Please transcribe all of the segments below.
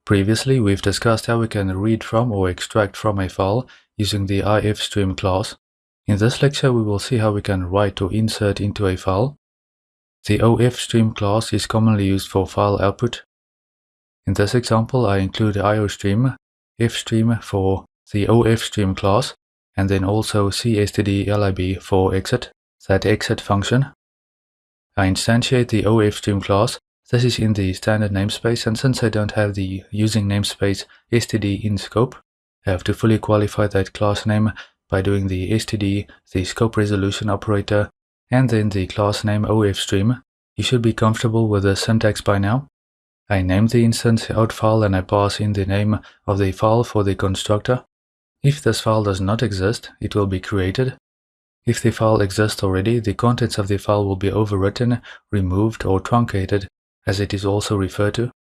Previously, we've discussed how we can read from or extract from a file using the ifstream class. In this lecture, we will see how we can write or insert into a file. The ofstream class is commonly used for file output. In this example, I include iostream, fstream for the ofstream class, and then also cstdlib for exit, that exit function. I instantiate the ofstream class. This is in the standard namespace, and since I don't have the using namespace std in scope, I have to fully qualify that class name by doing the std, the scope resolution operator, and then the class name ofstream. You should be comfortable with the syntax by now. I name the instance out file and I pass in the name of the file for the constructor. If this file does not exist, it will be created. If the file exists already, the contents of the file will be overwritten, removed, or truncated, as it is also referred to.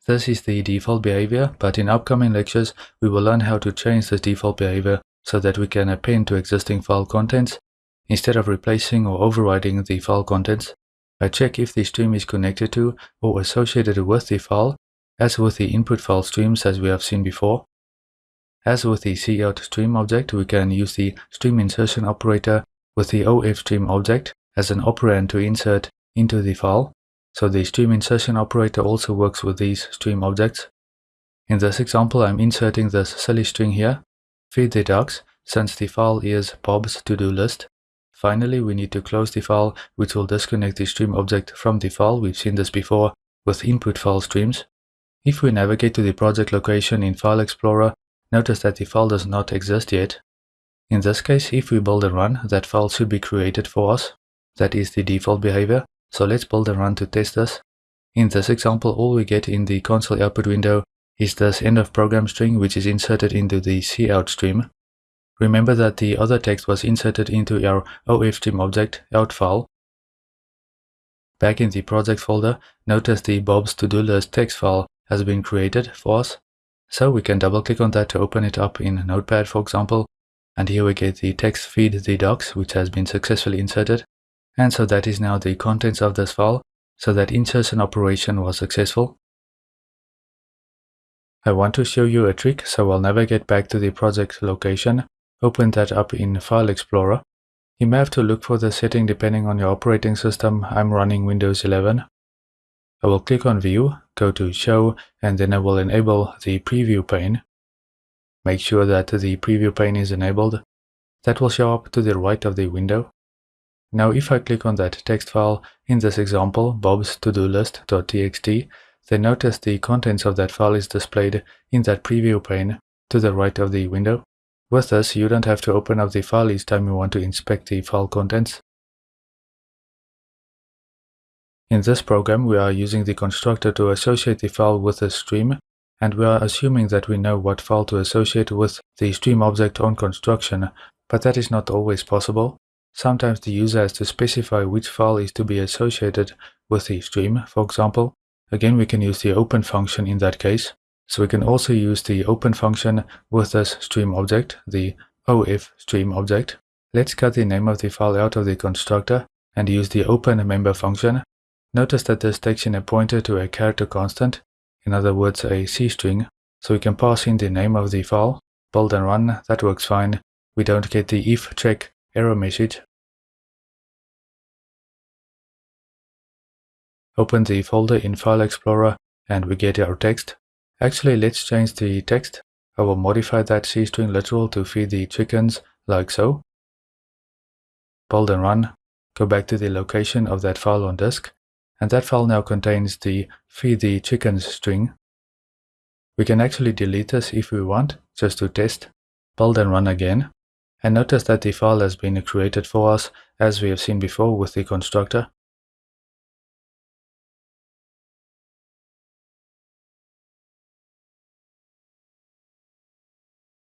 This is the default behavior, but in upcoming lectures, we will learn how to change this default behavior so that we can append to existing file contents. Instead of replacing or overriding the file contents, I check if the stream is connected to or associated with the file, as with the input file streams as we have seen before. As with the cout stream object, we can use the stream insertion operator with the ofstream object as an operand to insert into the file. So the stream insertion operator also works with these stream objects. In this example, I'm inserting this silly string here, feed the ducks, since the file is Bob's to-do list. Finally, we need to close the file, which will disconnect the stream object from the file. We've seen this before with input file streams. If we navigate to the project location in File Explorer, notice that the file does not exist yet. In this case, if we build and run, that file should be created for us. That is the default behavior. So let's build and run to test this. In this example, all we get in the console output window is this end of program string, which is inserted into the cout stream. Remember that the other text was inserted into our ofstream object out file. Back in the project folder, notice the Bob's to-do list text file has been created for us. So we can double click on that to open it up in Notepad, for example. And here we get the text feed the ducks, which has been successfully inserted. And so that is now the contents of this file, so that insertion operation was successful. I want to show you a trick, so I'll navigate back to the project location, open that up in File Explorer. You may have to look for the setting depending on your operating system. I'm running Windows 11. I will click on View, go to Show, and then I will enable the preview pane. Make sure that the preview pane is enabled. That will show up to the right of the window. Now if I click on that text file, in this example, bob's to-do list.txt, then notice the contents of that file is displayed in that preview pane to the right of the window. With this, you don't have to open up the file each time you want to inspect the file contents. In this program, we are using the constructor to associate the file with a stream, and we are assuming that we know what file to associate with the stream object on construction, but that is not always possible. Sometimes the user has to specify which file is to be associated with the stream, for example. Again, we can use the open function in that case. So we can also use the open function with this stream object, the ofstream object. Let's cut the name of the file out of the constructor and use the open member function. Notice that this takes in a pointer to a character constant, in other words a C string, so we can pass in the name of the file, build and run, that works fine. We don't get the if check error message. Open the folder in File Explorer and we get our text. Actually, let's change the text. I will modify that C string literal to feed the chickens, like so. Build and run. Go back to the location of that file on disk, and that file now contains the feed the chickens string. We can actually delete this if we want, just to test. Build and run again. And notice that the file has been created for us, as we have seen before with the constructor.